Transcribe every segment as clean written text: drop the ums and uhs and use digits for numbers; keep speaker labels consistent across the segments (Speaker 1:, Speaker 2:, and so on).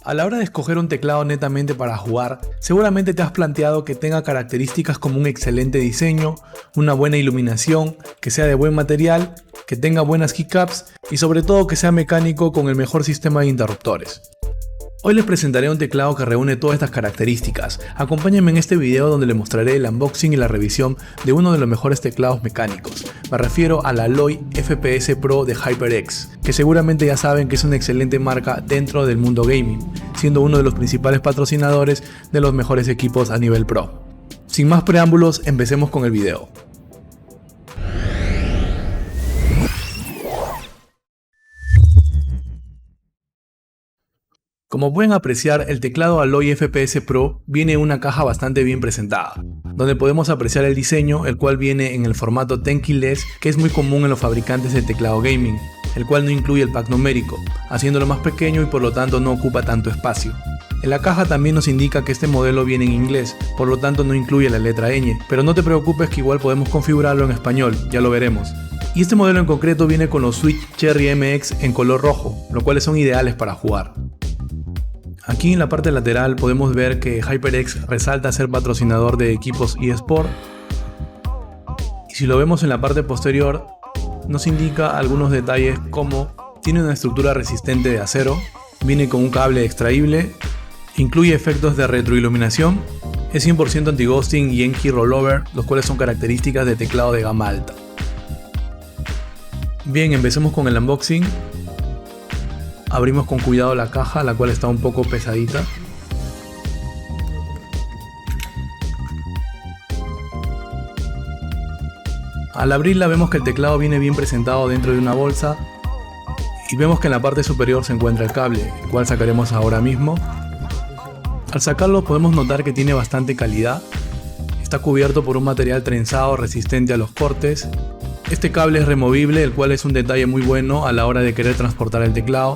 Speaker 1: A la hora de escoger un teclado netamente para jugar, seguramente te has planteado que tenga características como un excelente diseño, una buena iluminación, que sea de buen material, que tenga buenas keycaps y sobre todo que sea mecánico con el mejor sistema de interruptores. Hoy les presentaré un teclado que reúne todas estas características. Acompáñenme en este video donde les mostraré el unboxing y la revisión de uno de los mejores teclados mecánicos. Me refiero al Alloy FPS Pro de HyperX, que seguramente ya saben que es una excelente marca dentro del mundo gaming, siendo uno de los principales patrocinadores de los mejores equipos a nivel pro. Sin más preámbulos, empecemos con el video. Como pueden apreciar, el teclado Alloy FPS Pro viene en una caja bastante bien presentada, donde podemos apreciar el diseño, el cual viene en el formato 10 keyless, que es muy común en los fabricantes de teclado gaming, el cual no incluye el pack numérico, haciéndolo más pequeño y por lo tanto no ocupa tanto espacio. En la caja también nos indica que este modelo viene en inglés, por lo tanto no incluye la letra ñ, pero no te preocupes que igual podemos configurarlo en español, ya lo veremos. Y este modelo en concreto viene con los Switch Cherry MX en color rojo, lo cuales son ideales para jugar. Aquí en la parte lateral podemos ver que HyperX resalta ser patrocinador de equipos eSport. Y si lo vemos en la parte posterior, nos indica algunos detalles como tiene una estructura resistente de acero, viene con un cable extraíble, incluye efectos de retroiluminación, es 100% anti-ghosting y N-Key rollover, los cuales son características de teclado de gama alta. Bien, empecemos con el unboxing. Abrimos con cuidado la caja, la cual está un poco pesadita. Al abrirla vemos que el teclado viene bien presentado dentro de una bolsa y vemos que en la parte superior se encuentra el cable, el cual sacaremos ahora mismo. Al sacarlo podemos notar que tiene bastante calidad. Está cubierto por un material trenzado resistente a los cortes. Este cable es removible, el cual es un detalle muy bueno a la hora de querer transportar el teclado.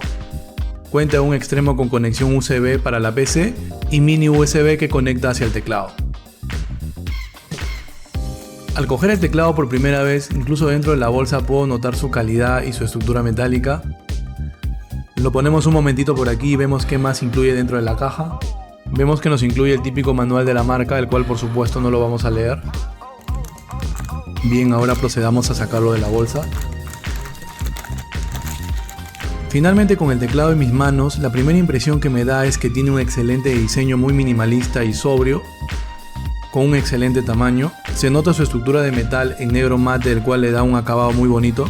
Speaker 1: Cuenta a un extremo con conexión USB para la PC y mini USB que conecta hacia el teclado. Al coger el teclado por primera vez, incluso dentro de la bolsa puedo notar su calidad y su estructura metálica. Lo ponemos un momentito por aquí y vemos qué más incluye dentro de la caja. Vemos que nos incluye el típico manual de la marca, el cual por supuesto no lo vamos a leer. Bien, ahora procedamos a sacarlo de la bolsa. Finalmente, con el teclado en mis manos, la primera impresión que me da es que tiene un excelente diseño muy minimalista y sobrio, con un excelente tamaño. Se nota su estructura de metal en negro mate, el cual le da un acabado muy bonito.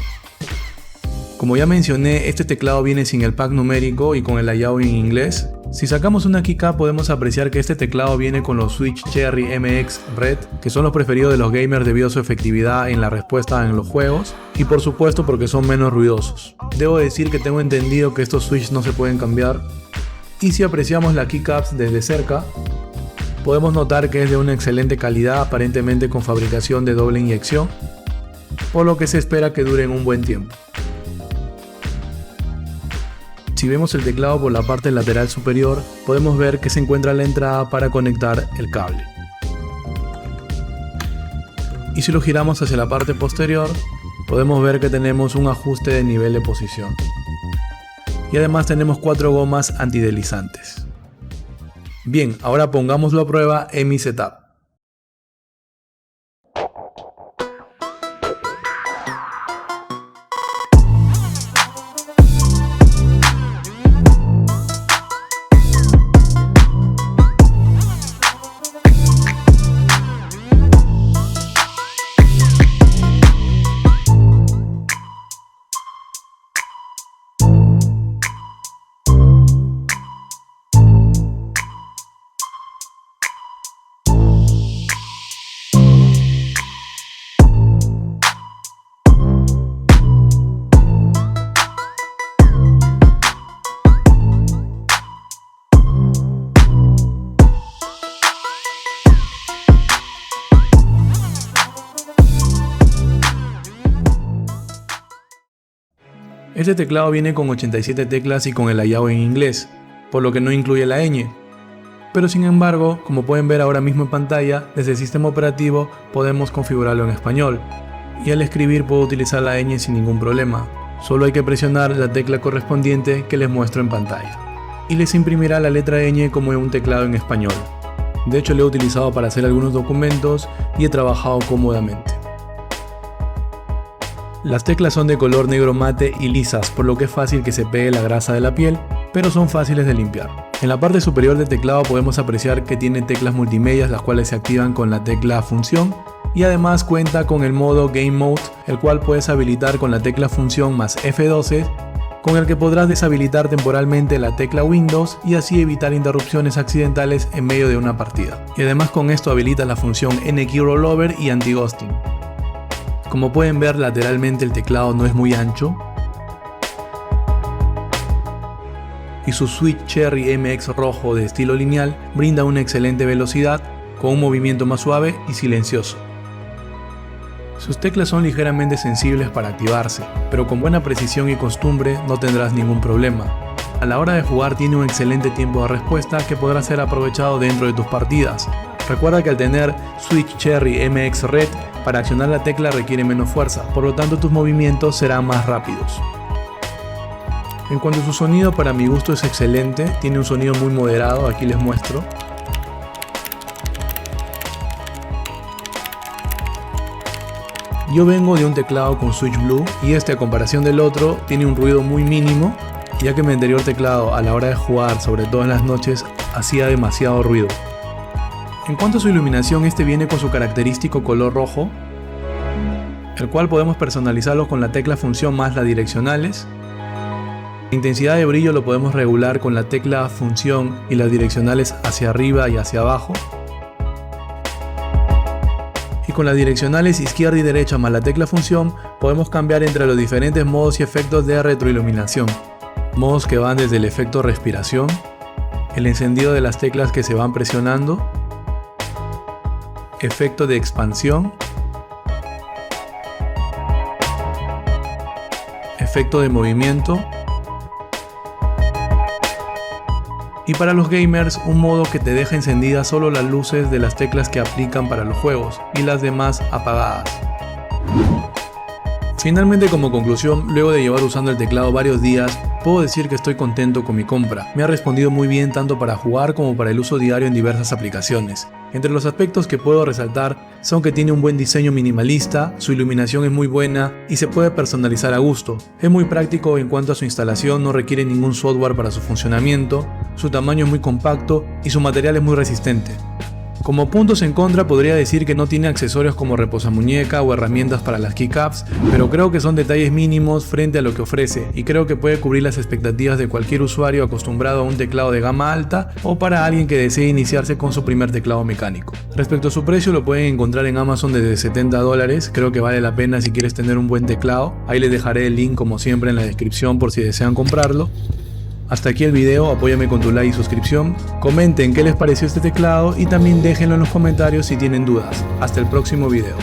Speaker 1: Como ya mencioné, este teclado viene sin el pack numérico y con el layout en inglés. Si sacamos una keycap podemos apreciar que este teclado viene con los Switch Cherry MX Red, que son los preferidos de los gamers debido a su efectividad en la respuesta en los juegos y por supuesto porque son menos ruidosos. Debo decir que tengo entendido que estos Switch no se pueden cambiar, y si apreciamos la keycaps desde cerca podemos notar que es de una excelente calidad, aparentemente con fabricación de doble inyección, por lo que se espera que duren un buen tiempo. Si vemos el teclado por la parte lateral superior, podemos ver que se encuentra la entrada para conectar el cable. Y si lo giramos hacia la parte posterior, podemos ver que tenemos un ajuste de nivel de posición. Y además tenemos 4 gomas antideslizantes. Bien, ahora pongámoslo a prueba en mi setup. Este teclado viene con 87 teclas y con el layout en inglés, por lo que no incluye la ñ. Pero sin embargo, como pueden ver ahora mismo en pantalla, desde el sistema operativo podemos configurarlo en español, y al escribir puedo utilizar la ñ sin ningún problema. Solo hay que presionar la tecla correspondiente que les muestro en pantalla. y les imprimirá la letra ñ como en un teclado en español. De hecho lo he utilizado para hacer algunos documentos y he trabajado cómodamente. Las teclas son de color negro mate y lisas, por lo que es fácil que se pegue la grasa de la piel, pero son fáciles de limpiar. En la parte superior del teclado podemos apreciar que tiene teclas multimedias, las cuales se activan con la tecla función, y además cuenta con el modo Game Mode, el cual puedes habilitar con la tecla función más F12, con el que podrás deshabilitar temporalmente la tecla Windows y así evitar interrupciones accidentales en medio de una partida. Y además con esto habilitas la función N-Key Rollover y Anti-Ghosting. Como pueden ver, lateralmente el teclado no es muy ancho y su Switch Cherry MX rojo de estilo lineal brinda una excelente velocidad con un movimiento más suave y silencioso. Sus teclas son ligeramente sensibles para activarse, pero con buena precisión y costumbre no tendrás ningún problema. A la hora de jugar tiene un excelente tiempo de respuesta que podrá ser aprovechado dentro de tus partidas. Recuerda que al tener Switch Cherry MX Red, para accionar la tecla requiere menos fuerza, por lo tanto tus movimientos serán más rápidos. En cuanto a su sonido, para mi gusto es excelente, tiene un sonido muy moderado, aquí les muestro. Yo vengo de un teclado con Switch Blue y este, a comparación del otro, tiene un ruido muy mínimo, ya que mi anterior teclado a la hora de jugar, sobre todo en las noches, hacía demasiado ruido. En cuanto a su iluminación, este viene con su característico color rojo, el cual podemos personalizarlo con la tecla función más las direccionales. La intensidad de brillo lo podemos regular con la tecla función y las direccionales hacia arriba y hacia abajo. Y con las direccionales izquierda y derecha más la tecla función podemos cambiar entre los diferentes modos y efectos de retroiluminación. Modos que van desde el efecto respiración, el encendido de las teclas que se van presionando, efecto de expansión, efecto de movimiento, y para los gamers un modo que te deja encendidas solo las luces de las teclas que aplican para los juegos y las demás apagadas. Finalmente, como conclusión, luego de llevar usando el teclado varios días, puedo decir que estoy contento con mi compra. Me ha respondido muy bien tanto para jugar como para el uso diario en diversas aplicaciones. Entre los aspectos que puedo resaltar son que tiene un buen diseño minimalista, su iluminación es muy buena y se puede personalizar a gusto. Es muy práctico en cuanto a su instalación, no requiere ningún software para su funcionamiento, su tamaño es muy compacto y su material es muy resistente. Como puntos en contra podría decir que no tiene accesorios como reposamuñeca o herramientas para las keycaps, pero creo que son detalles mínimos frente a lo que ofrece y creo que puede cubrir las expectativas de cualquier usuario acostumbrado a un teclado de gama alta o para alguien que desee iniciarse con su primer teclado mecánico. Respecto a su precio, lo pueden encontrar en Amazon desde $70, creo que vale la pena si quieres tener un buen teclado. Ahí les dejaré el link como siempre en la descripción por si desean comprarlo. Hasta aquí el video, apóyame con tu like y suscripción, comenten qué les pareció este teclado y también déjenlo en los comentarios si tienen dudas. Hasta el próximo video.